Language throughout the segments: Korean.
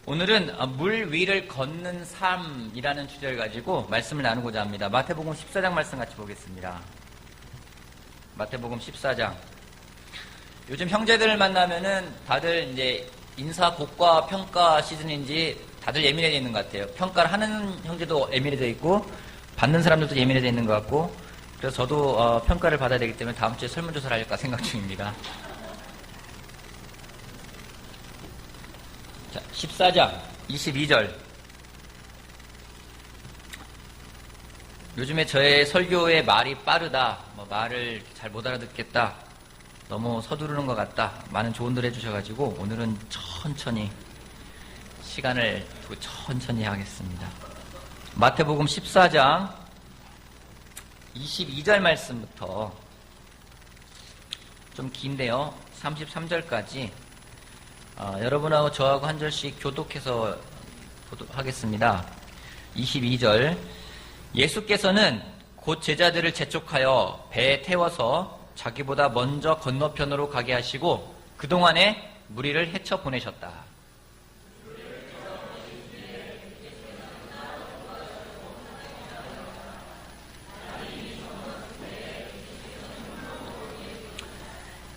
오늘은 물 위를 걷는 삶이라는 주제를 가지고 말씀을 나누고자 합니다. 마태복음 14장 말씀 같이 보겠습니다. 마태복음 14장. 요즘 형제들을 만나면은 다들 이제 인사 고과 평가 시즌인지 다들 예민해져 있는 것 같아요. 평가를 하는 형제도 예민해져 있고 받는 사람들도 예민해져 있는 것 같고, 그래서 저도 평가를 받아야 되기 때문에 다음 주에 설문조사를 할까 생각 중입니다. 자, 14장 22절. 요즘에 저의 설교의 말이 빠르다, 말을 잘 못 알아듣겠다, 너무 서두르는 것 같다, 많은 조언들 해주셔가지고 오늘은 천천히 시간을 두고 천천히 하겠습니다. 마태복음 14장 22절 말씀부터 좀 긴데요, 33절까지 여러분하고 저하고 한 절씩 교독해서 하겠습니다. 22절. 예수께서는 곧 제자들을 재촉하여 배에 태워서 자기보다 먼저 건너편으로 가게 하시고 그동안에 무리를 헤쳐 보내셨다.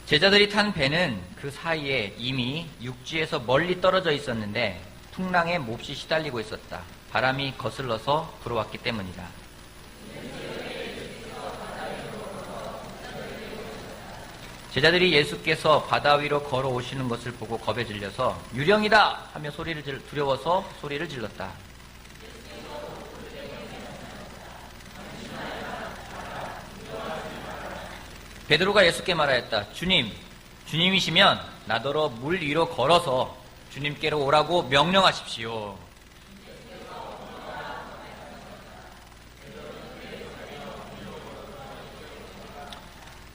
제자들이 탄 배는 그 사이에 이미 육지에서 멀리 떨어져 있었는데 풍랑에 몹시 시달리고 있었다. 바람이 거슬러서 불어왔기 때문이다. 제자들이 예수께서 바다 위로 걸어오시는 것을 보고 겁에 질려서 유령이다 하며 두려워서 소리를 질렀다. 베드로가 예수께 말하였다. 주님, 주님이시면 나더러 물 위로 걸어서 주님께로 오라고 명령하십시오.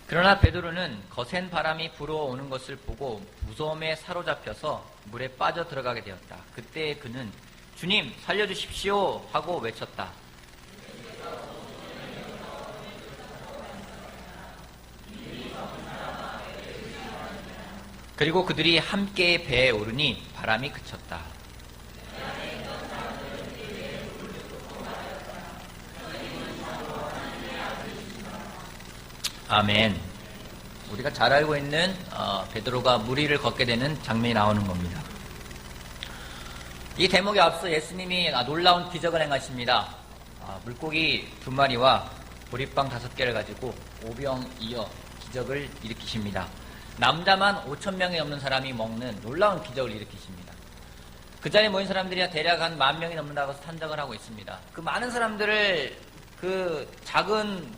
그러나 베드로는 거센 바람이 불어오는 것을 보고 무서움에 사로잡혀서 물에 빠져 들어가게 되었다. 그때 그는 주님, 살려주십시오 하고 외쳤다. 그리고 그들이 함께 배에 오르니 바람이 그쳤다. 아멘. 우리가 잘 알고 있는 베드로가 물 위를 걷게 되는 장면이 나오는 겁니다. 이 대목에 앞서 예수님이 놀라운 기적을 행하십니다. 물고기 2마리와 보리빵 5개를 가지고 오병이어 기적을 일으키십니다. 남자만 5,000명이 넘는 사람이 먹는 놀라운 기적을 일으키십니다. 그 자리에 모인 사람들이 대략 한 10,000명이 넘는다고 산정을 하고 있습니다. 그 많은 사람들을 그 작은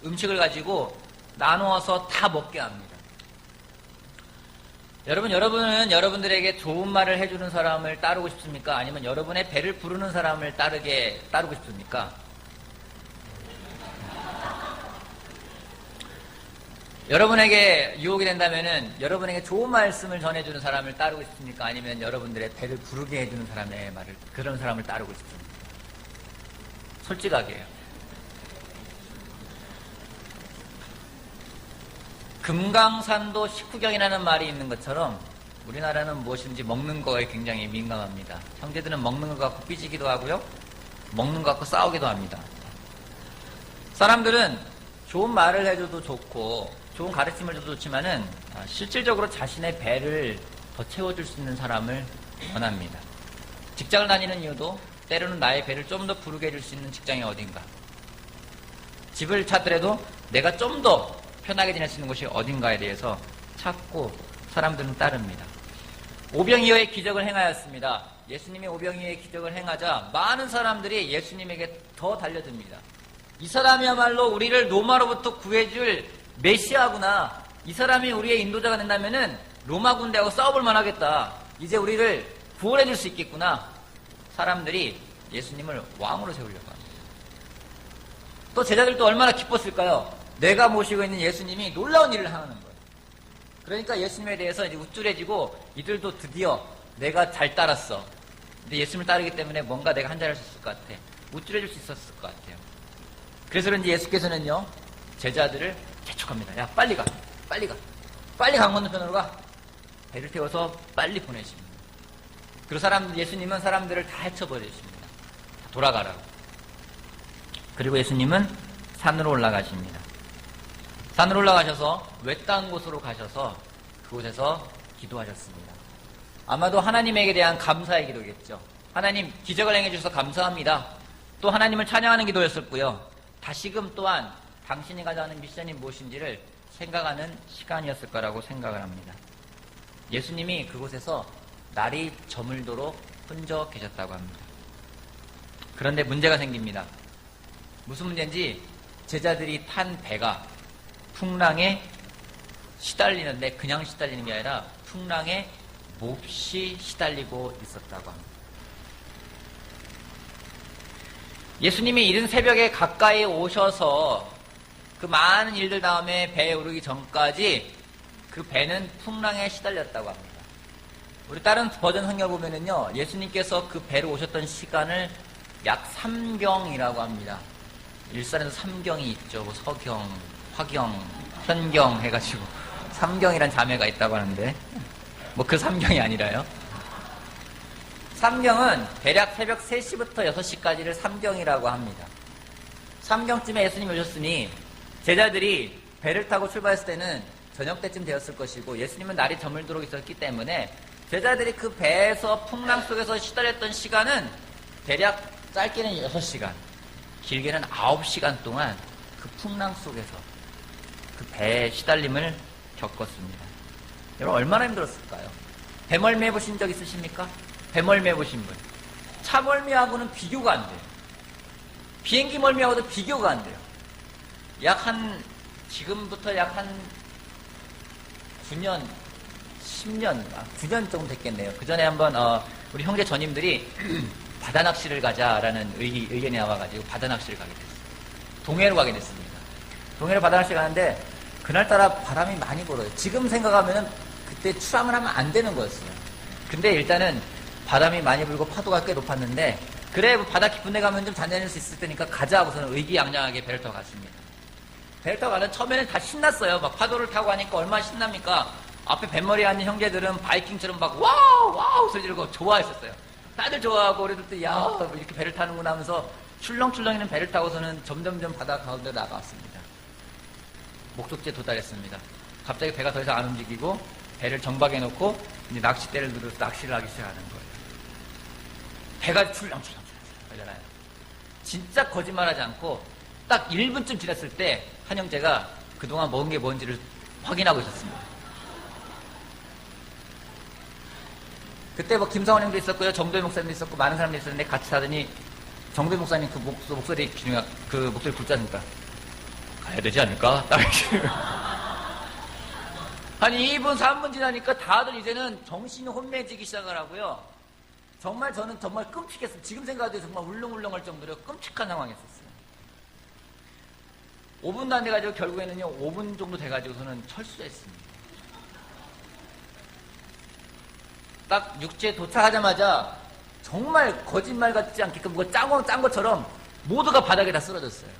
음식을 가지고 나누어서 다 먹게 합니다. 여러분은 여러분들에게 좋은 말을 해주는 사람을 따르고 싶습니까? 아니면 여러분의 배를 부르는 사람을 따르고 싶습니까? 여러분에게 유혹이 된다면은 여러분에게 좋은 말씀을 전해주는 사람을 따르고 싶습니까? 아니면 여러분들의 배를 부르게 해주는 그런 사람을 따르고 싶습니까? 솔직하게 해요. 금강산도 식후경이라는 말이 있는 것처럼 우리나라는 무엇인지 먹는 거에 굉장히 민감합니다. 형제들은 먹는 것 갖고 삐지기도 하고요, 먹는 것 갖고 싸우기도 합니다. 사람들은 좋은 말을 해줘도 좋고 좋은 가르침을 줘도 좋지만은 실질적으로 자신의 배를 더 채워줄 수 있는 사람을 원합니다. 직장을 다니는 이유도 때로는 나의 배를 좀 더 부르게 해줄 수 있는 직장이 어딘가, 집을 찾더라도 내가 좀 더 편하게 지낼 수 있는 곳이 어딘가에 대해서 찾고 사람들은 따릅니다. 오병이어의 기적을 행하였습니다. 예수님이 오병이어의 기적을 행하자 많은 사람들이 예수님에게 더 달려듭니다. 이 사람이야말로 우리를 로마로부터 구해줄 메시아구나. 이 사람이 우리의 인도자가 된다면은 로마 군대하고 싸워볼 만하겠다. 이제 우리를 구원해줄 수 있겠구나. 사람들이 예수님을 왕으로 세우려고 합니다. 또 제자들도 얼마나 기뻤을까요? 내가 모시고 있는 예수님이 놀라운 일을 하는 거예요. 그러니까 예수님에 대해서 이제 우쭐해지고 이들도 드디어 내가 잘 따랐어. 근데 예수님을 따르기 때문에 뭔가 내가 한 잔 할 수 있을 것 같아. 우쭐해질 수 있었을 것 같아요. 그래서 그런지 예수께서는요, 제자들을 재촉합니다. 야, 빨리 가. 빨리 가. 빨리 강 건너편으로 가. 배를 태워서 빨리 보내십니다. 그리고 예수님은 사람들을 다 헤쳐버리십니다. 돌아가라고. 그리고 예수님은 산으로 올라가십니다. 산으로 올라가셔서 외딴 곳으로 가셔서 그곳에서 기도하셨습니다. 아마도 하나님에게 대한 감사의 기도겠죠. 하나님, 기적을 행해주셔서 감사합니다. 또 하나님을 찬양하는 기도였었고요. 다시금 또한 당신이 가져가는 미션이 무엇인지를 생각하는 시간이었을 거라고 생각을 합니다. 예수님이 그곳에서 날이 저물도록 혼자 계셨다고 합니다. 그런데 문제가 생깁니다. 무슨 문제인지 제자들이 탄 배가 풍랑에 시달리는데 그냥 시달리는 게 아니라 풍랑에 몹시 시달리고 있었다고 합니다. 예수님이 이른 새벽에 가까이 오셔서 그 많은 일들 다음에 배에 오르기 전까지 그 배는 풍랑에 시달렸다고 합니다. 우리 다른 버전 성경 보면은요, 예수님께서 그 배로 오셨던 시간을 약 3경이라고 합니다. 일산에도 3경이 있죠. 뭐 서경, 화경, 현경 해가지고 3경이란 자매가 있다고 하는데 뭐 그 3경이 아니라요. 3경은 대략 새벽 3시부터 6시까지를 3경이라고 합니다. 3경쯤에 예수님이 오셨으니 제자들이 배를 타고 출발했을 때는 저녁 때쯤 되었을 것이고 예수님은 날이 저물도록 있었기 때문에 제자들이 그 배에서 풍랑 속에서 시달렸던 시간은 대략 짧게는 6시간, 길게는 9시간 동안 그 풍랑 속에서 그 배의 시달림을 겪었습니다. 여러분 얼마나 힘들었을까요? 배멀미 해보신 적 있으십니까? 배멀미 해보신 분. 차멀미하고는 비교가 안 돼요. 비행기 멀미하고도 비교가 안 돼요. 지금부터 약 한 9년, 10년, 9년 정도 됐겠네요. 그 전에 한번, 우리 형제 전임들이 바다 낚시를 가자라는 의견이 나와가지고 바다 낚시를 가게 됐어요. 동해로 가게 됐습니다. 동해로 바다 낚시 가는데, 그날따라 바람이 많이 불어요. 지금 생각하면은 그때 출항을 하면 안 되는 거였어요. 근데 일단은 바람이 많이 불고 파도가 꽤 높았는데, 그래, 바다 깊은 데 가면 좀 잔잔할 수 있을 테니까 가자 하고서는 의기양양하게 배를 타고 갔습니다. 배를 타고 가는 처음에는 다 신났어요. 막 파도를 타고 가니까 얼마나 신납니까? 앞에 뱃머리에 앉은 형제들은 바이킹처럼 막 와우 와우 소리 지르고 좋아했었어요. 다들 좋아하고 우리들 또 야 이렇게 배를 타는구나 하면서 출렁출렁이는 배를 타고서는 점점점 바다 가운데 나갔습니다. 목적지에 도달했습니다. 갑자기 배가 더 이상 안 움직이고 배를 정박해 놓고 이제 낚싯대를 들어서 낚시를 하기 시작하는 거예요. 배가 출렁출렁 하잖아요. 진짜 거짓말하지 않고 딱 1분쯤 지났을 때 한 형제가 그동안 먹은 게 뭔지를 확인하고 있었습니다. 그때 뭐 김사원 형도 있었고요, 정도희 목사님도 있었고 많은 사람들이 있었는데 같이 사더니 정도희 목사님 그 목소리 그 목소리 굵지 않습니까? 가야 되지 않을까? 딱 한 2분 3분 지나니까 다들 이제는 정신이 혼미해지기 시작을 하고요. 정말 저는 정말 끔찍했어요. 지금 생각해도 정말 울렁울렁할 정도로 끔찍한 상황이었어요. 5분도 안 돼가지고 결국에는요 5분 정도 돼가지고서는 철수했습니다. 딱 육지에 도착하자마자 정말 거짓말 같지 않게끔 뭐가 짠 것처럼 모두가 바닥에 다 쓰러졌어요.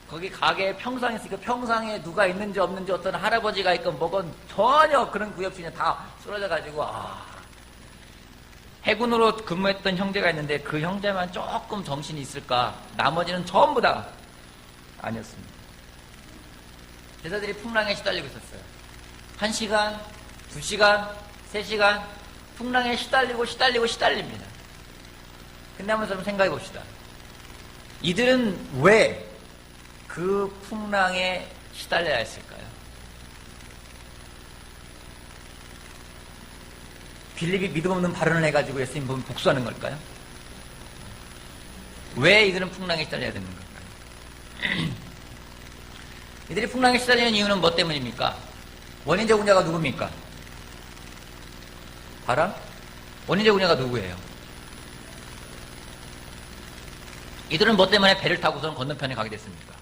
거기 가게에 평상이 있으니까 평상에 누가 있는지 없는지 어떤 할아버지가 있건 뭐건 전혀 그런 구역 중에 다 쓰러져가지고 해군으로 근무했던 형제가 있는데 그 형제만 조금 정신이 있을까, 나머지는 전부 다 아니었습니다. 제자들이 풍랑에 시달리고 있었어요. 1시간, 2시간, 3시간 풍랑에 시달립니다. 근데 한번 좀 생각해 봅시다. 이들은 왜 그 풍랑에 시달려야 했을까요? 빌립이 믿음 없는 발언을 해가지고 예수님 보면 복수하는 걸까요? 왜 이들은 풍랑에 시달려야 되는 걸까요? 이들이 풍랑에 시달리는 이유는 뭐 때문입니까? 원인 제공자가 누굽니까? 바람? 원인 제공자가 누구예요? 이들은 뭐 때문에 배를 타고선 건너편에 가게 됐습니까?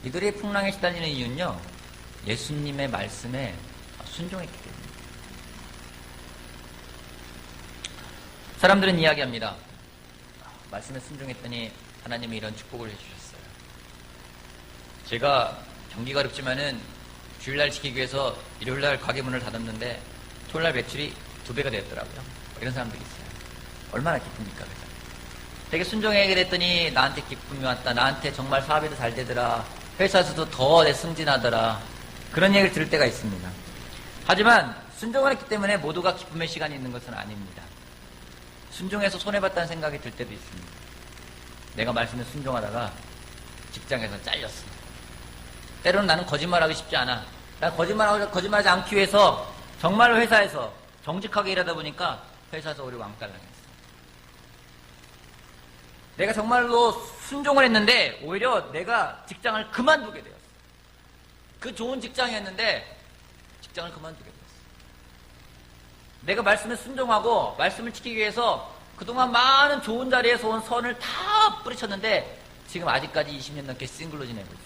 이들이 풍랑에 시달리는 이유는요, 예수님의 말씀에 순종했기 때문입니다. 사람들은 이야기합니다. 말씀에 순종했더니 하나님이 이런 축복을 해주셨어요. 제가 경기가 어렵지만은 주일날 지키기 위해서 일요일날 가게 문을 닫았는데 토요일날 매출이 2배가 되었더라고요. 이런 사람들이 있어요. 얼마나 기쁩니까? 그죠? 되게 순종하게 됐더니 나한테 기쁨이 왔다. 나한테 정말 사업에도 잘 되더라. 회사에서도 더 승진하더라. 그런 얘기를 들을 때가 있습니다. 하지만 순종을 했기 때문에 모두가 기쁨의 시간이 있는 것은 아닙니다. 순종해서 손해봤다는 생각이 들 때도 있습니다. 내가 말씀에 순종하다가 직장에서 잘렸어. 때로는 나는 거짓말하기 쉽지 않아. 난 거짓말하지 않기 위해서 정말로 회사에서 정직하게 일하다 보니까 회사에서 우리 왕따당했어. 내가 정말로 순종을 했는데 오히려 내가 직장을 그만두게 되었어. 그 좋은 직장이었는데 직장을 그만두게 되었어. 내가 말씀에 순종하고 말씀을 지키기 위해서 그동안 많은 좋은 자리에서 온 선을 다 뿌리쳤는데 지금 아직까지 20년 넘게 싱글로 지내고 있어.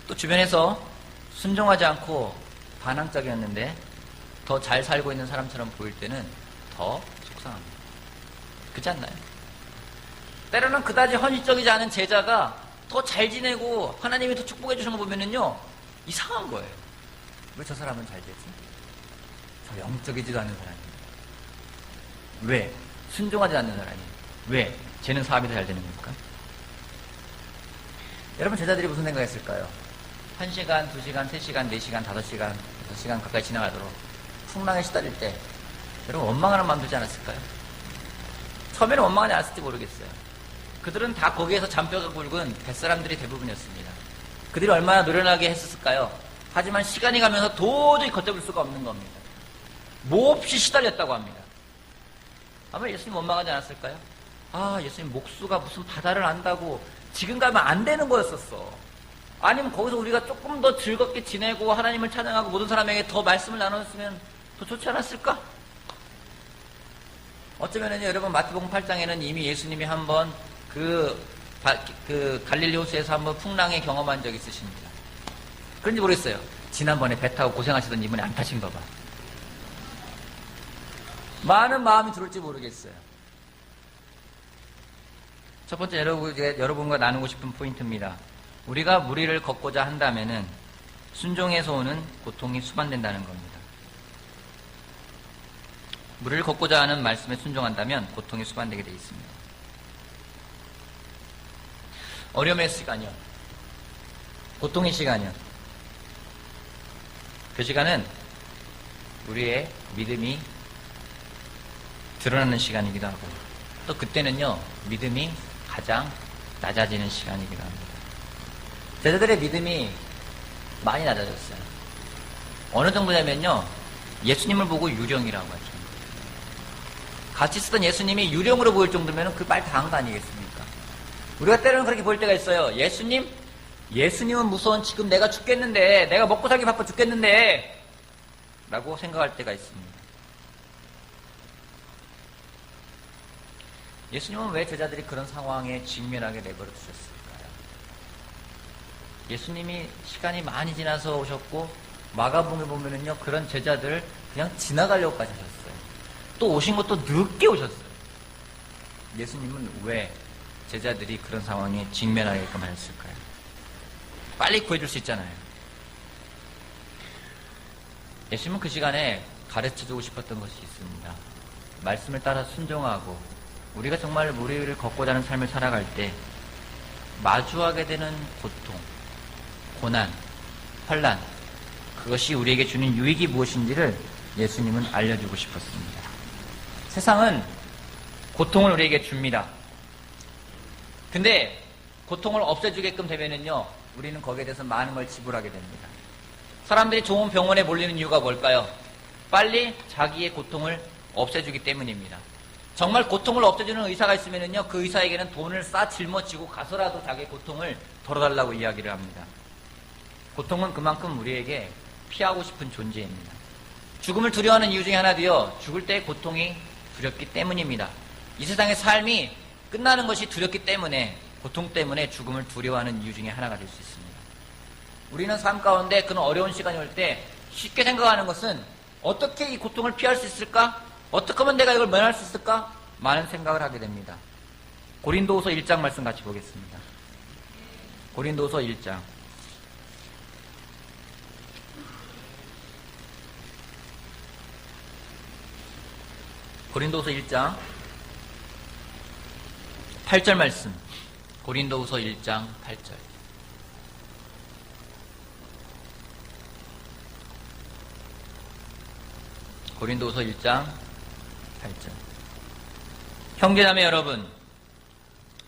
또 주변에서 순종하지 않고 반항적이었는데 더 잘 살고 있는 사람처럼 보일 때는 더 속상합니다. 그렇지 않나요? 때로는 그다지 헌신적이지 않은 제자가 더 잘 지내고 하나님이 더 축복해 주시는 거 보면은요 이상한 거예요. 왜 저 사람은 잘 되지? 저 영적이지도 않은 사람이 왜? 순종하지 않는 사람이 왜? 쟤는 사업이 더 잘 되는 겁니까? 여러분 제자들이 무슨 생각했을까요? 1시간, 2시간, 3시간, 4시간, 5시간, 6시간 가까이 지나가도록 풍랑에 시달릴 때 여러분 원망하는 마음 들지 않았을까요? 처음에는 원망하지 않았을지 모르겠어요. 그들은 다 거기에서 잔뼈가 굵은 뱃사람들이 대부분이었습니다. 그들이 얼마나 노련하게 했었을까요? 하지만 시간이 가면서 도저히 걷잡을 수가 없는 겁니다. 몹시 시달렸다고 합니다. 아마 예수님 원망하지 않았을까요? 아, 예수님 목수가 무슨 바다를 안다고 지금 가면 안 되는 거였었어. 아니면 거기서 우리가 조금 더 즐겁게 지내고 하나님을 찬양하고 모든 사람에게 더 말씀을 나눴으면 더 좋지 않았을까? 어쩌면은 여러분 마태복음 8장에는 이미 예수님이 한번 그 갈릴리 호수에서 한번 풍랑에 경험한 적이 있으십니다. 그런지 모르겠어요. 지난번에 배 타고 고생하시던 이분이 안 타신 거 봐. 많은 마음이 들을지 모르겠어요. 첫 번째 여러분과 나누고 싶은 포인트입니다. 우리가 무리를 걷고자 한다면은 순종에서 오는 고통이 수반된다는 겁니다. 무리를 걷고자 하는 말씀에 순종한다면 고통이 수반되게 되어 있습니다. 어려움의 시간이요. 고통의 시간이요. 그 시간은 우리의 믿음이 드러나는 시간이기도 하고 또 그때는요 믿음이 가장 낮아지는 시간이기도 합니다. 제자들의 믿음이 많이 낮아졌어요. 어느 정도냐면요 예수님을 보고 유령이라고 하죠. 같이 쓰던 예수님이 유령으로 보일 정도면 그 말 다 한 거 아니겠습니까? 우리가 때로는 그렇게 보일 때가 있어요. 예수님은 무서운 지금 내가 죽겠는데 내가 먹고 살기 바빠 죽겠는데 라고 생각할 때가 있습니다. 예수님은 왜 제자들이 그런 상황에 직면하게 내버려 두셨을까요? 예수님이 시간이 많이 지나서 오셨고 마가복음에 보면은요 그런 제자들 그냥 지나가려고까지 하셨어요. 또 오신 것도 늦게 오셨어요. 예수님은 왜 제자들이 그런 상황에 직면하게끔 하셨을까요? 빨리 구해줄 수 있잖아요. 예수님은 그 시간에 가르쳐주고 싶었던 것이 있습니다. 말씀을 따라 순종하고 우리가 정말 무리를 걷고자 하는 삶을 살아갈 때 마주하게 되는 고통, 고난, 환난 그것이 우리에게 주는 유익이 무엇인지를 예수님은 알려주고 싶었습니다. 세상은 고통을 우리에게 줍니다. 근데 고통을 없애주게끔 되면은요 우리는 거기에 대해서 많은 걸 지불하게 됩니다. 사람들이 좋은 병원에 몰리는 이유가 뭘까요? 빨리 자기의 고통을 없애주기 때문입니다. 정말 고통을 없애주는 의사가 있으면은요 그 의사에게는 돈을 싸 짊어지고 가서라도 자기의 고통을 덜어달라고 이야기를 합니다. 고통은 그만큼 우리에게 피하고 싶은 존재입니다. 죽음을 두려워하는 이유 중에 하나도요 죽을 때의 고통이 두렵기 때문입니다. 이 세상의 삶이 끝나는 것이 두렵기 때문에 고통 때문에 죽음을 두려워하는 이유 중에 하나가 될 수 있습니다. 우리는 삶 가운데 그런 어려운 시간이 올 때 쉽게 생각하는 것은 어떻게 이 고통을 피할 수 있을까? 어떻게 하면 내가 이걸 면할 수 있을까? 많은 생각을 하게 됩니다. 고린도후서 1장 말씀 같이 보겠습니다. 고린도후서 1장 고린도후서 1장 8절 말씀. 고린도후서 1장 8절. 고린도후서 1장 8절. 형제자매 여러분,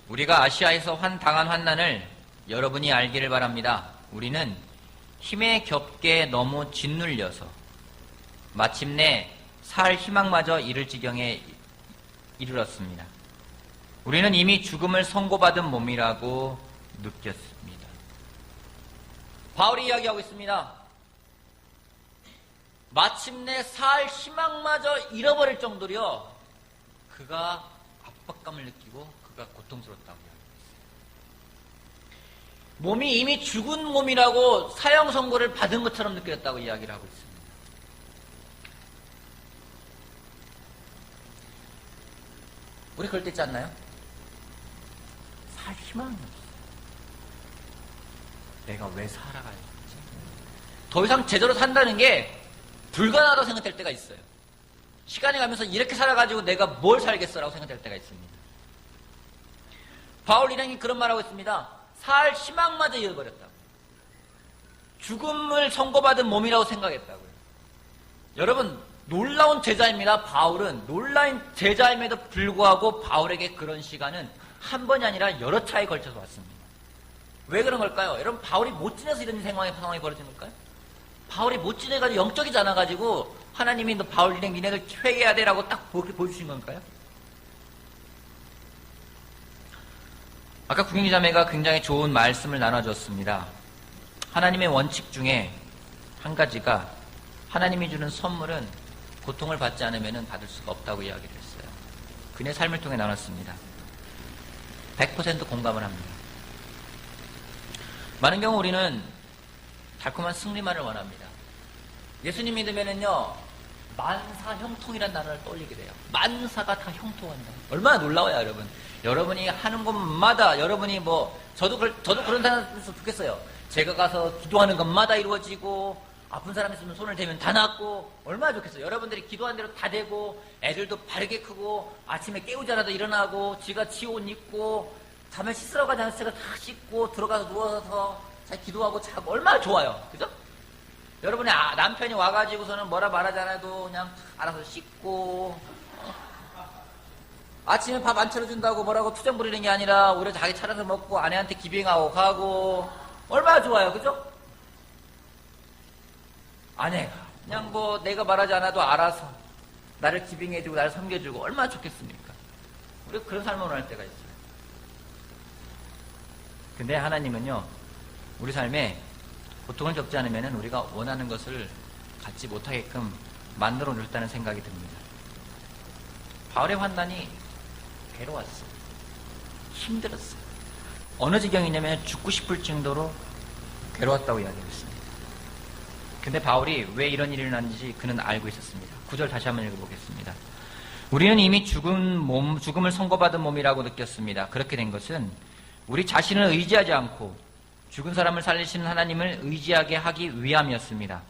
우리가 아시아에서 당한 환난을 여러분이 알기를 바랍니다. 우리는 힘에 겹게 너무 짓눌려서 마침내 살 희망마저 잃을 지경에 이르렀습니다. 우리는 이미 죽음을 선고받은 몸이라고 느꼈습니다. 바울이 이야기하고 있습니다. 마침내 살 희망마저 잃어버릴 정도로요, 그가 압박감을 느끼고 그가 고통스럽다고 이야기했어요. 몸이 이미 죽은 몸이라고 사형 선고를 받은 것처럼 느꼈다고 이야기를 하고 있습니다. 우리 그럴 때 있지 않나요? 살 희망이 없어. 내가 왜 살아가야 되지? 더 이상 제대로 산다는 게 불가능하다고 생각될 때가 있어요. 시간이 가면서 이렇게 살아가지고 내가 뭘 살겠어라고 생각될 때가 있습니다. 바울 일행이 그런 말하고 있습니다. 살 희망마저 잃어버렸다고. 죽음을 선고받은 몸이라고 생각했다고요. 여러분, 놀라운 제자입니다. 바울은 놀라운 제자임에도 불구하고 바울에게 그런 시간은 한 번이 아니라 여러 차례에 걸쳐서 왔습니다. 왜 그런 걸까요? 여러분, 바울이 못 지내서 이런 상황이 벌어진 걸까요? 바울이 못 지내가지고 영적이지 않아가지고 하나님이 너 바울 일행 니네들 회개해야 돼라고 딱 보여주신 건가요? 아까 국민자매가 굉장히 좋은 말씀을 나눠줬습니다. 하나님의 원칙 중에 한 가지가 하나님이 주는 선물은 고통을 받지 않으면 받을 수가 없다고 이야기를 했어요. 그의 삶을 통해 나눴습니다. 100% 공감을 합니다. 많은 경우 우리는 달콤한 승리만을 원합니다. 예수님 믿으면은요, 만사 형통이라는 단어를 떠올리게 돼요. 만사가 다 형통한다. 얼마나 놀라워요, 여러분. 여러분이 하는 것마다, 여러분이 저도 그런 사람에서 좋겠어요. 제가 가서 기도하는 것마다 이루어지고, 아픈 사람 있으면 손을 대면 다 낫고, 얼마나 좋겠어요. 여러분들이 기도한 대로 다 되고, 애들도 바르게 크고, 아침에 깨우지 않아도 일어나고, 지가 지 옷 입고, 잠을 씻으러 가지 않아서 제가 다 씻고, 들어가서 누워서 잘 기도하고 자고, 얼마나 좋아요. 그죠? 여러분의 남편이 와가지고서는 뭐라 말하지 않아도 그냥 알아서 씻고, 아침에 밥 안 차려준다고 뭐라고 투정 부리는 게 아니라 오히려 자기 차려서 먹고 아내한테 기빙하고 가고, 얼마나 좋아요. 그죠? 아내가 그냥 내가 말하지 않아도 알아서 나를 기빙해주고 나를 섬겨주고 얼마나 좋겠습니까? 우리가 그런 삶을 원할 때가 있어요. 근데 하나님은요, 우리 삶에 고통을 겪지 않으면 우리가 원하는 것을 갖지 못하게끔 만들어 줬다는 생각이 듭니다. 바울의 환난이 괴로웠어요. 힘들었어요. 어느 지경이냐면 죽고 싶을 정도로 괴로웠다고 이야기했습니다. 근데 바울이 왜 이런 일이 일어났는지 그는 알고 있었습니다. 9절 다시 한번 읽어보겠습니다. 우리는 이미 죽음을 선고받은 몸이라고 느꼈습니다. 그렇게 된 것은 우리 자신을 의지하지 않고 죽은 사람을 살리시는 하나님을 의지하게 하기 위함이었습니다.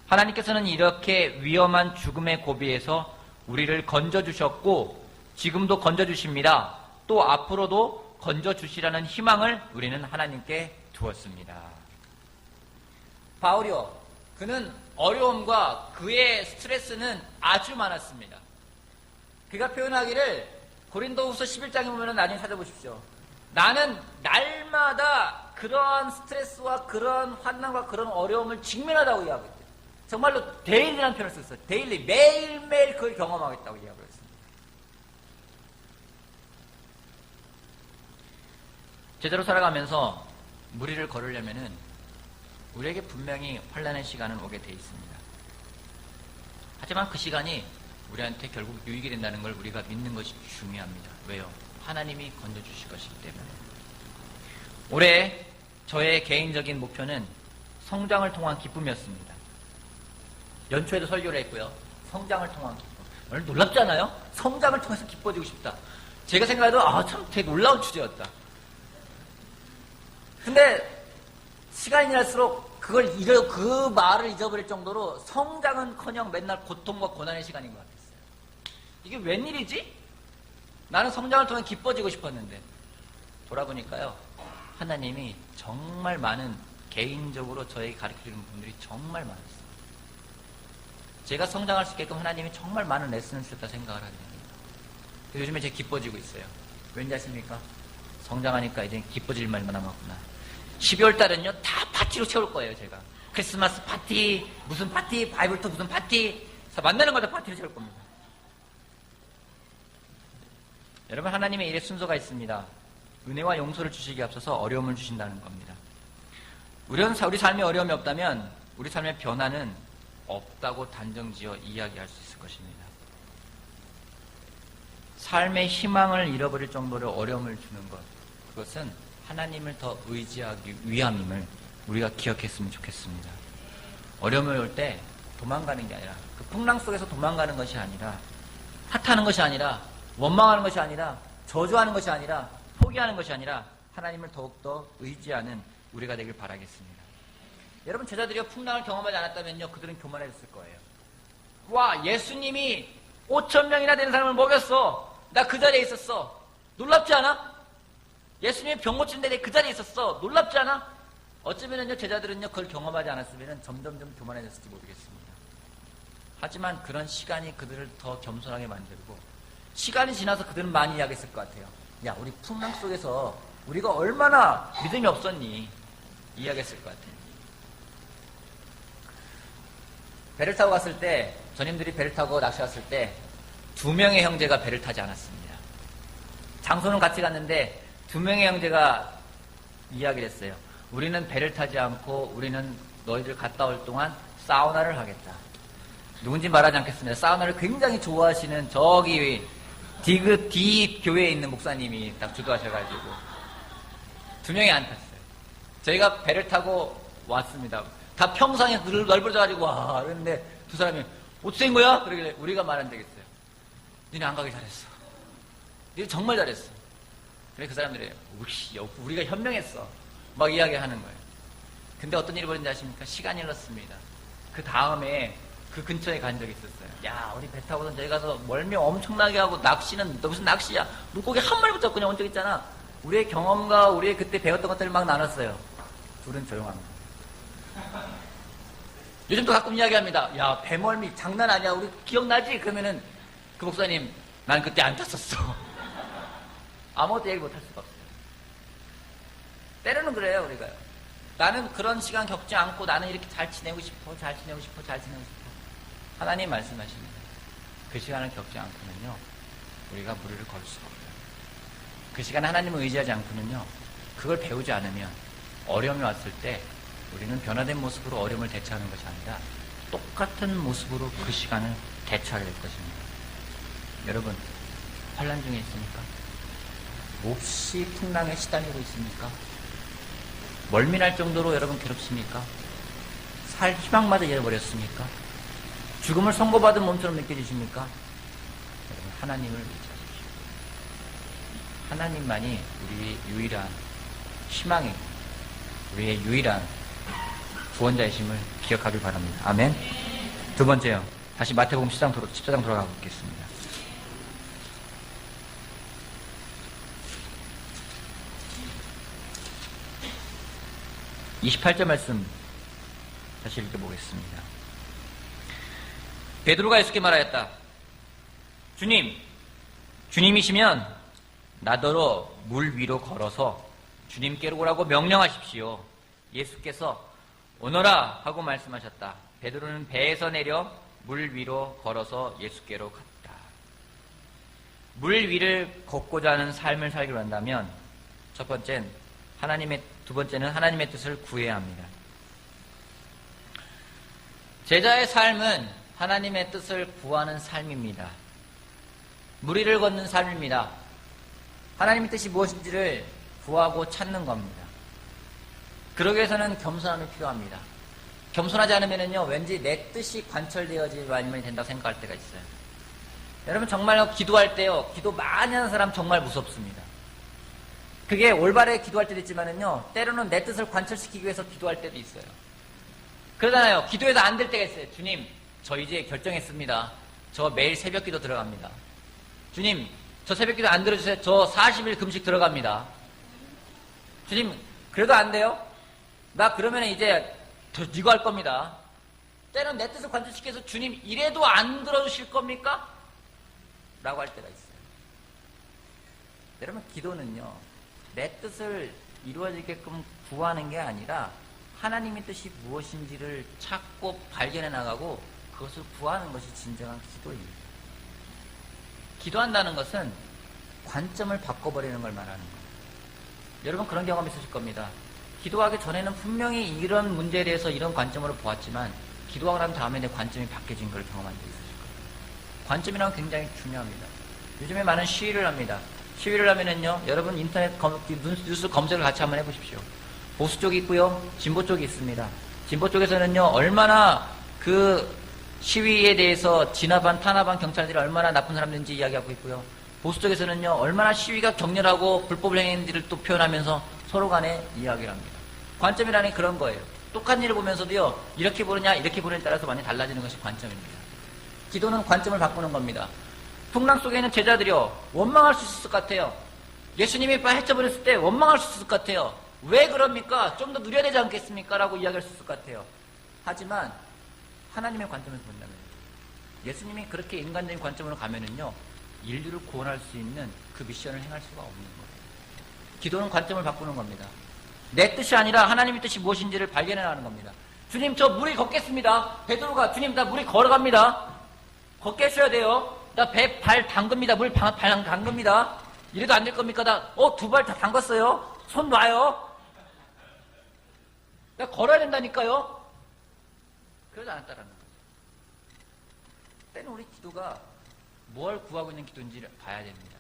하나님께서는 이렇게 위험한 죽음의 고비에서 우리를 건져주셨고 지금도 건져주십니다. 또 앞으로도 건져주시라는 희망을 우리는 하나님께 두었습니다. 바울이요, 그는 어려움과 그의 스트레스는 아주 많았습니다. 그가 표현하기를 고린도후서 11장에 보면 나중에 찾아보십시오. 나는 날마다 그러한 스트레스와 그런 환난과 그런 어려움을 직면하다고 이야기했대요. 정말로 데일리라는 표현을 썼어요. 데일리, 매일매일 그걸 경험하겠다고 이야기했습니다. 제대로 살아가면서 무리를 걸으려면은 우리에게 분명히 환난의 시간은 오게 돼 있습니다. 하지만 그 시간이 우리한테 결국 유익이 된다는 걸 우리가 믿는 것이 중요합니다. 왜요? 하나님이 건져주실 것이기 때문에. 올해 저의 개인적인 목표는 성장을 통한 기쁨이었습니다. 연초에도 설교를 했고요. 성장을 통한 기쁨. 오늘 놀랍지 않아요? 성장을 통해서 기뻐지고 싶다. 제가 생각해도 참 되게 놀라운 주제였다. 근데 시간이 지날수록 그 말을 잊어버릴 정도로 성장은커녕 맨날 고통과 고난의 시간인 것 같았어요. 이게 웬일이지? 나는 성장을 통해 기뻐지고 싶었는데 돌아보니까요, 하나님이 정말 많은, 개인적으로 저에게 가르쳐주는 분들이 정말 많았어요. 제가 성장할 수 있게끔 하나님이 정말 많은 레슨을 주셨다 생각을 하거든요. 요즘에 제가 기뻐지고 있어요. 왠지 아십니까? 성장하니까 이제 기뻐질 말만 남았구나. 12월 달은요, 다 파티로 채울 거예요, 제가. 크리스마스 파티, 무슨 파티, 바이블터 무슨 파티, 만나는 거다 파티로 채울 겁니다. 여러분, 하나님의 일에 순서가 있습니다. 은혜와 용서를 주시기에 앞서서 어려움을 주신다는 겁니다. 우리 삶에 어려움이 없다면 우리 삶의 변화는 없다고 단정지어 이야기할 수 있을 것입니다. 삶의 희망을 잃어버릴 정도로 어려움을 주는 것, 그것은 하나님을 더 의지하기 위함임을 우리가 기억했으면 좋겠습니다. 어려움이 올 때 도망가는 게 아니라, 그 풍랑 속에서 도망가는 것이 아니라, 탓하는 것이 아니라, 원망하는 것이 아니라, 저주하는 것이 아니라, 포기하는 것이 아니라 하나님을 더욱더 의지하는 우리가 되길 바라겠습니다. 여러분, 제자들이요, 풍랑을 경험하지 않았다면요, 그들은 교만해졌을 거예요. 와, 예수님이 5,000명이나 되는 사람을 먹였어. 나 그 자리에 있었어. 놀랍지 않아? 예수님이 병 고치는데 내가 그 자리에 있었어. 놀랍지 않아? 어쩌면요, 제자들은요, 그걸 경험하지 않았으면 점점점 교만해졌을지 모르겠습니다. 하지만 그런 시간이 그들을 더 겸손하게 만들고, 시간이 지나서 그들은 많이 이야기했을 것 같아요. 야, 우리 풍랑 속에서 우리가 얼마나 믿음이 없었니? 이야기했을 것 같아요. 배를 타고 갔을 때, 전임들이 배를 타고 낚시 갔을 때 2명의 형제가 배를 타지 않았습니다. 장소는 같이 갔는데 2명의 형제가 이야기를 했어요. 우리는 배를 타지 않고 우리는 너희들 갔다 올 동안 사우나를 하겠다. 누군지 말하지 않겠습니다. 사우나를 굉장히 좋아하시는 저기 D 교회에 있는 목사님이 딱 주도하셔가지고 2명이 안 탔어요. 저희가 배를 타고 왔습니다. 다 평상에 넓어져가지고 와, 그런데 두 사람이 어떻게 된 거야? 그러길래 우리가 말 안 되겠어요. 니네 안 가기 잘했어. 니네 정말 잘했어. 그래, 그 사람들이 우리가 현명했어. 막 이야기하는 거예요. 근데 어떤 일이 벌어진지 아십니까? 시간이 흘렀습니다. 그 다음에 그 근처에 간 적이 있었어요. 야, 우리 배 타고선 저희 가서 멀미 엄청나게 하고, 낚시는 너 무슨 낚시야? 물고기 한 마리 붙잡고 그냥 온 적 있잖아. 우리의 경험과 우리의 그때 배웠던 것들을 막 나눴어요. 둘은 조용합니다. 요즘도 가끔 이야기합니다. 야, 배멀미 장난 아니야. 우리 기억나지? 그러면은 그 목사님, 난 그때 안 탔었어. 아무것도 얘기 못 할 수가 없어요. 때로는 그래요, 우리가요. 나는 그런 시간 겪지 않고 나는 이렇게 잘 지내고 싶어. 하나님 말씀하십니다. 그 시간을 겪지 않고는요, 우리가 무리를 걸 수가 없어요. 그 시간에 하나님을 의지하지 않고는요, 그걸 배우지 않으면 어려움이 왔을 때 우리는 변화된 모습으로 어려움을 대처하는 것이 아니라 똑같은 모습으로 그 시간을 대처하게 될 것입니다. 여러분, 환난 중에 있습니까? 몹시 풍랑에 시달리고 있습니까? 멀미날 정도로 여러분 괴롭습니까? 살 희망마저 잃어버렸습니까? 죽음을 선고받은 몸처럼 느껴지십니까? 여러분, 하나님을 의지하십시오. 하나님만이 우리의 유일한 희망이고 우리의 유일한 구원자이심을 기억하길 바랍니다. 아멘. 두 번째요. 다시 마태복음 14장 돌아가 보겠습니다. (28절) 말씀 다시 읽어보겠습니다. 베드로가 예수께 말하였다. 주님이시면 나더러 물 위로 걸어서 주님께로 오라고 명령하십시오. 예수께서 오너라 하고 말씀하셨다. 베드로는 배에서 내려 물 위로 걸어서 예수께로 갔다. 물 위를 걷고자 하는 삶을 살기로 한다면 두 번째는 하나님의 뜻을 구해야 합니다. 제자의 삶은 하나님의 뜻을 구하는 삶입니다. 물 위를 걷는 삶입니다. 하나님의 뜻이 무엇인지를 구하고 찾는 겁니다. 그러기 위해서는 겸손함이 필요합니다. 겸손하지 않으면요, 왠지 내 뜻이 관철되어지만 된다고 생각할 때가 있어요. 여러분, 정말로 기도할 때요, 기도 많이 하는 사람 정말 무섭습니다. 그게 올바르게 기도할 때도 있지만은요, 때로는 내 뜻을 관철시키기 위해서 기도할 때도 있어요. 그러잖아요. 기도해도 안 될 때가 있어요. 주님, 저 이제 결정했습니다. 저 매일 새벽 기도 들어갑니다. 주님, 저 새벽기도 안 들어주세요. 저 40일 금식 들어갑니다. 주님, 그래도 안 돼요? 나 그러면 이제 더 이거 할 겁니다. 때는 내 뜻을 관철시켜서 주님, 이래도 안 들어주실 겁니까? 라고 할 때가 있어요. 여러분, 기도는요, 내 뜻을 이루어지게끔 구하는 게 아니라 하나님의 뜻이 무엇인지를 찾고 발견해 나가고 그것을 구하는 것이 진정한 기도입니다. 기도한다는 것은 관점을 바꿔버리는 걸 말하는 거예요. 여러분 그런 경험 있으실 겁니다. 기도하기 전에는 분명히 이런 문제에 대해서 이런 관점으로 보았지만 기도하고 난 다음에 내 관점이 바뀌어진 걸 경험한 적이 있으실 거예요. 관점이란 굉장히 중요합니다. 요즘에 많은 시위를 합니다. 시위를 하면은요, 여러분 인터넷 뉴스 검색을 같이 한번 해보십시오. 보수 쪽이 있고요, 진보 쪽이 있습니다. 진보 쪽에서는요, 얼마나 그 시위에 대해서 진압한, 탄압한 경찰들이 얼마나 나쁜 사람들인지 이야기하고 있고요. 보수 쪽에서는요, 얼마나 시위가 격렬하고 불법 행위들을 또 표현하면서 서로 간에 이야기를 합니다. 관점이라는 게 그런 거예요. 똑같은 일을 보면서도요, 이렇게 보느냐, 이렇게 보느냐에 따라서 많이 달라지는 것이 관점입니다. 기도는 관점을 바꾸는 겁니다. 풍랑 속에 있는 제자들이요, 원망할 수 있을 것 같아요. 예수님이 해쳐버렸을 때 원망할 수 있을 것 같아요. 왜 그럽니까? 좀 더 누려야 되지 않겠습니까? 라고 이야기할 수 있을 것 같아요. 하지만 하나님의 관점에서 본다면 예수님이 그렇게 인간적인 관점으로 가면은요, 인류를 구원할 수 있는 그 미션을 행할 수가 없는 거예요. 기도는 관점을 바꾸는 겁니다. 내 뜻이 아니라 하나님의 뜻이 무엇인지를 발견해 나가는 겁니다. 주님, 저 무리 걷겠습니다. 베드로가, 주님, 나 무리 걸어갑니다. 걷게 해줘야 돼요. 나 배 발 담급니다. 물 발 담급니다. 이래도 안 될 겁니까? 나, 두 발 다 담갔어요. 손 놔요. 나 걸어야 된다니까요. 그러지 않았다라는 거죠. 때는 우리 기도가 뭘 구하고 있는 기도인지를 봐야 됩니다.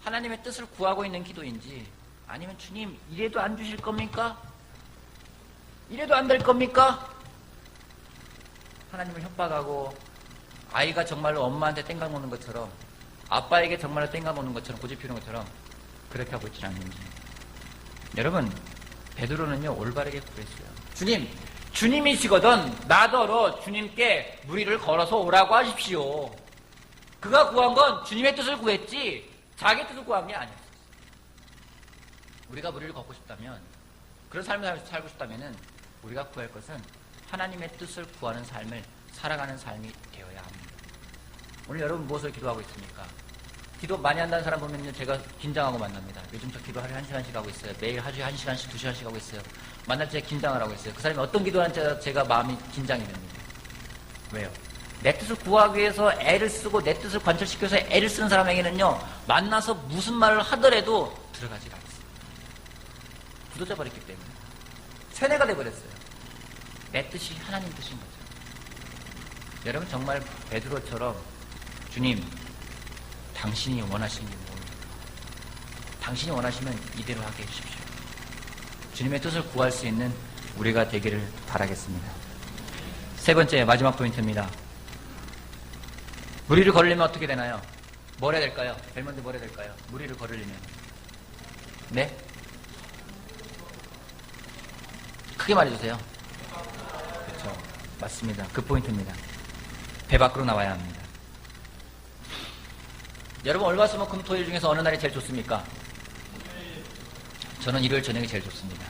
하나님의 뜻을 구하고 있는 기도인지, 아니면 주님, 이래도 안 주실 겁니까? 이래도 안 될 겁니까? 하나님을 협박하고, 아이가 정말로 엄마한테 땡강 오는 것처럼, 아빠에게 정말로 땡강 오는 것처럼, 고집 피우는 것처럼, 그렇게 하고 있지는 않는지. 여러분, 베드로는요, 올바르게 구했어요. 주님, 주님이시거든 나더러 주님께 무리를 걸어서 오라고 하십시오. 그가 구한 건 주님의 뜻을 구했지 자기 뜻을 구한 게 아니었어요. 우리가 무리를 걷고 싶다면, 그런 삶을 살고 싶다면 우리가 구할 것은 하나님의 뜻을 구하는 삶을 살아가는 삶이 되어야 합니다. 오늘 여러분 무엇을 기도하고 있습니까? 기도 많이 한다는 사람 보면요, 제가 긴장하고 만납니다. 요즘 저 기도 하루에 1시간씩 하고 있어요. 매일 하루에 1시간씩, 2시간씩 하고 있어요. 만날 때 긴장을 하고 있어요. 그 사람이 어떤 기도하는지 제가 마음이 긴장이 됩니다. 왜요? 내 뜻을 구하기 위해서 애를 쓰고 내 뜻을 관철시켜서 애를 쓰는 사람에게는요, 만나서 무슨 말을 하더라도 들어가지가 않습니다. 굳어져 버렸기 때문에. 세뇌가 돼버렸어요. 내 뜻이 하나님 뜻인 거죠. 여러분 정말 베드로처럼 주님, 당신이 원하시는 게 뭡니까? 당신이 원하시면 이대로 하게 해주십시오. 주님의 뜻을 구할 수 있는 우리가 되기를 바라겠습니다. 세 번째, 마지막 포인트입니다. 무리를 걸으려면 어떻게 되나요? 뭘 해야 될까요? 제일 먼저 뭘 해야 될까요? 무리를 걸으려면. 네? 크게 말해주세요. 그렇죠. 맞습니다. 그 포인트입니다. 배 밖으로 나와야 합니다. 여러분, 월화수목금토일 중에서 어느 날이 제일 좋습니까? 저는 일요일 저녁이 제일 좋습니다.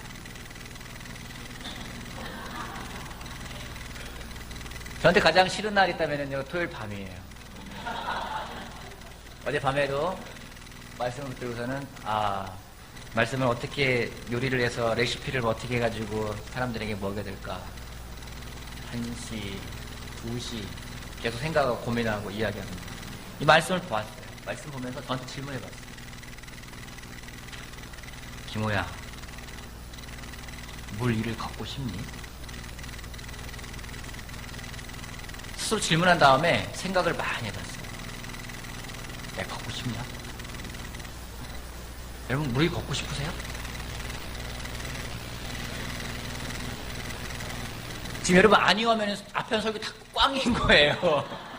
저한테 가장 싫은 날이 있다면요, 토요일 밤이에요. 어제 밤에도 말씀을 들고서는, 말씀을 어떻게 요리를 해서 레시피를 어떻게 해가지고 사람들에게 먹여야 될까. 1시, 2시 계속 생각하고 고민하고 이야기합니다. 이 말씀을 보았어요. 말씀 보면서 저한테 질문해봤어요. 김호야, 물 위를 걷고 싶니? 스스로 질문한 다음에 생각을 많이 해봤어요. 내가 걷고 싶냐? 여러분, 물 위 걷고 싶으세요? 지금 여러분 아니요 하면 앞에 설교 다 꽝인 거예요.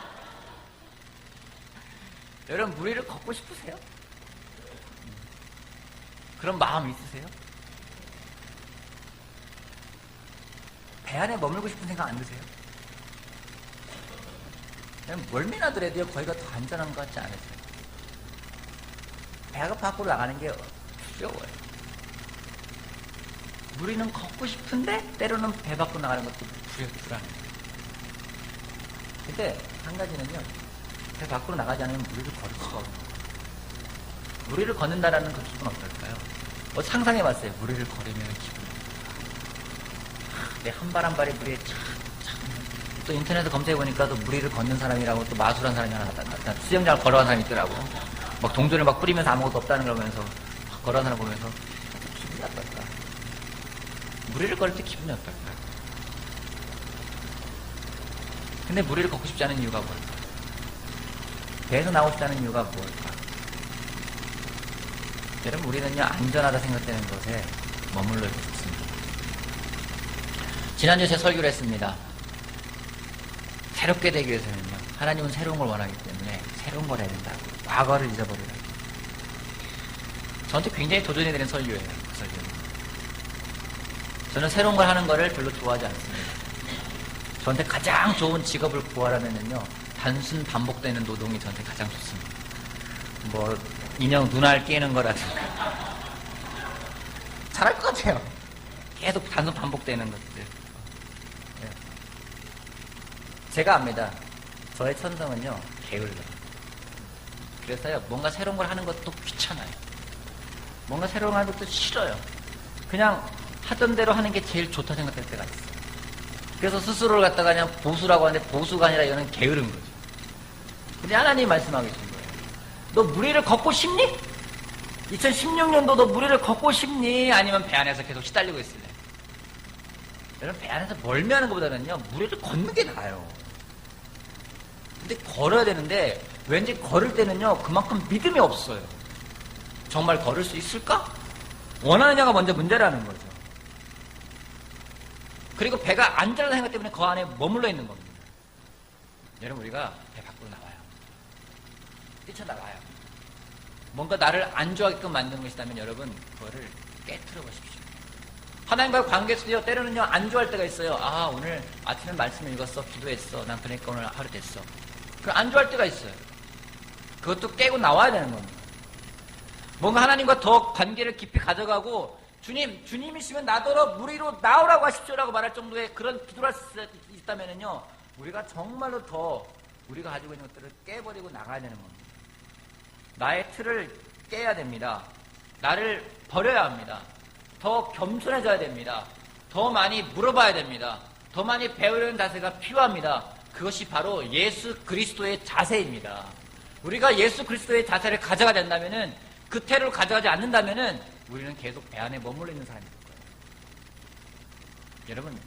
여러분, 물 위를 걷고 싶으세요? 그런 마음 있으세요? 배 안에 머물고 싶은 생각 안 드세요? 멀미나더라도요, 거기가 더 안전한 것 같지 않으세요? 배가 밖으로 나가는 게 두려워요. 무리는 걷고 싶은데 때로는 배 밖으로 나가는 것도 불안해요. 근데 한 가지는요, 배 밖으로 나가지 않으면 무리를 걸을 수가 없어요. 무리를 걷는다라는 그 기분 어떨까요? 상상해봤어요. 무리를 걸으면 기분. 내 한 발 한 발이 무리에 또 인터넷에 검색해보니까 또 무리를 걷는 사람이라고 또 마술한 사람이 하나 나타나. 수영장을 걸어간 사람이 있더라고. 막 동전을 막 뿌리면서 아무것도 없다는 걸 보면서 걸어간 사람 보면서 기분이 어떨까? 무리를 걸을 때 기분이 어떨까? 근데 무리를 걷고 싶지 않은 이유가 뭘까? 배에서 나오고 싶지 않은 이유가 뭘까? 여러분, 우리는요, 안전하다 생각되는 것에 머물러 있습니다. 지난주에 제 설교를 했습니다. 새롭게 되기 위해서는요, 하나님은 새로운 걸 원하기 때문에 새로운 걸 해야 된다고. 과거를 잊어버리라고. 저한테 굉장히 도전이 되는 설교예요, 그 설교는. 저는 새로운 걸 하는 거를 별로 좋아하지 않습니다. 저한테 가장 좋은 직업을 구하라면은요, 단순 반복되는 노동이 저한테 가장 좋습니다. 뭐, 인형 눈알 깨는 거라든가. 잘할 것 같아요. 계속 단순 반복되는 것들. 제가 압니다. 저의 천성은요, 게을러요. 그래서요, 뭔가 새로운 걸 하는 것도 귀찮아요. 뭔가 새로운 걸 하는 것도 싫어요. 그냥 하던 대로 하는 게 제일 좋다 생각할 때가 있어요. 그래서 스스로를 갖다가 그냥 보수라고 하는데 보수가 아니라 이거는 게으른 거죠. 근데 하나님이 말씀하고 계신 거예요. 너 무리를 걷고 싶니? 2016년도 너 무리를 걷고 싶니? 아니면 배 안에서 계속 시달리고 있을래? 여러분, 배 안에서 멀미하는 것보다는요, 무리를 걷는 게 나아요. 근데 걸어야 되는데 왠지 걸을 때는요, 그만큼 믿음이 없어요. 정말 걸을 수 있을까? 원하느냐가 먼저 문제라는 거죠. 그리고 배가 안전하다는 생각 때문에 그 안에 머물러 있는 겁니다. 여러분, 우리가 배 밖으로 나와요. 뛰쳐나가요. 뭔가 나를 안주하게끔 만드는 것이라면 여러분, 그거를 깨트려 보십시오. 하나님과의 관계에서도 때로는요, 안주할 때가 있어요. 아, 오늘 아침에 말씀을 읽었어. 기도했어. 난 그러니까 오늘 하루 됐어. 그 안주할 때가 있어요. 그것도 깨고 나와야 되는 겁니다. 뭔가 하나님과 더 관계를 깊이 가져가고, 주님이시면 나더러 무리로 나오라고 하십시오라고 말할 정도의 그런 기도를 할 수 있다면요, 우리가 정말로 더 우리가 가지고 있는 것들을 깨버리고 나가야 되는 겁니다. 나의 틀을 깨야 됩니다. 나를 버려야 합니다. 더 겸손해져야 됩니다. 더 많이 물어봐야 됩니다. 더 많이 배우려는 자세가 필요합니다. 그것이 바로 예수 그리스도의 자세입니다. 우리가 예수 그리스도의 자세를 가져가야 된다면은, 그 태도를 가져가지 않는다면은 우리는 계속 배 안에 머물러 있는 사람이 될 거예요. 여러분,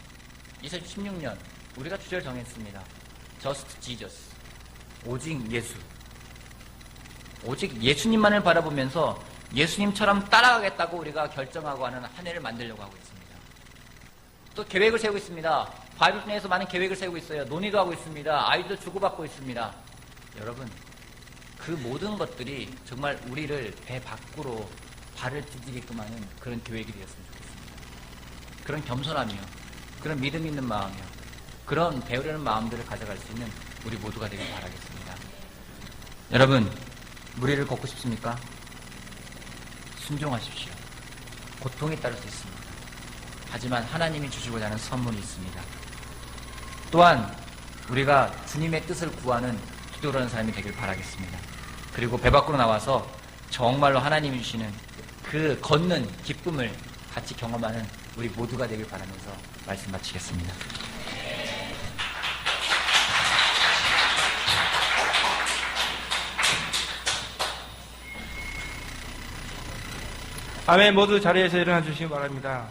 2016년 우리가 주제를 정했습니다. Just Jesus. 오직 예수. 오직 예수님만을 바라보면서 예수님처럼 따라가겠다고 우리가 결정하고 하는 한 해를 만들려고 하고 있습니다. 또 계획을 세우고 있습니다. 바이블 내에서 많은 계획을 세우고 있어요. 논의도 하고 있습니다. 아이디도 주고받고 있습니다. 여러분, 그 모든 것들이 정말 우리를 배 밖으로 발을 디디게끔 하는 그런 계획이 되었으면 좋겠습니다. 그런 겸손함이요, 그런 믿음 있는 마음이요, 그런 배우려는 마음들을 가져갈 수 있는 우리 모두가 되길 바라겠습니다. 여러분, 무리를 걷고 싶습니까? 순종하십시오. 고통이 따를 수 있습니다. 하지만 하나님이 주시고자 하는 선물이 있습니다. 또한 우리가 주님의 뜻을 구하는 기도를 하는 사람이 되길 바라겠습니다. 그리고 배 밖으로 나와서 정말로 하나님이 주시는 그 걷는 기쁨을 같이 경험하는 우리 모두가 되길 바라면서 말씀 마치겠습니다. 아멘. 모두 자리에서 일어나 주시기 바랍니다.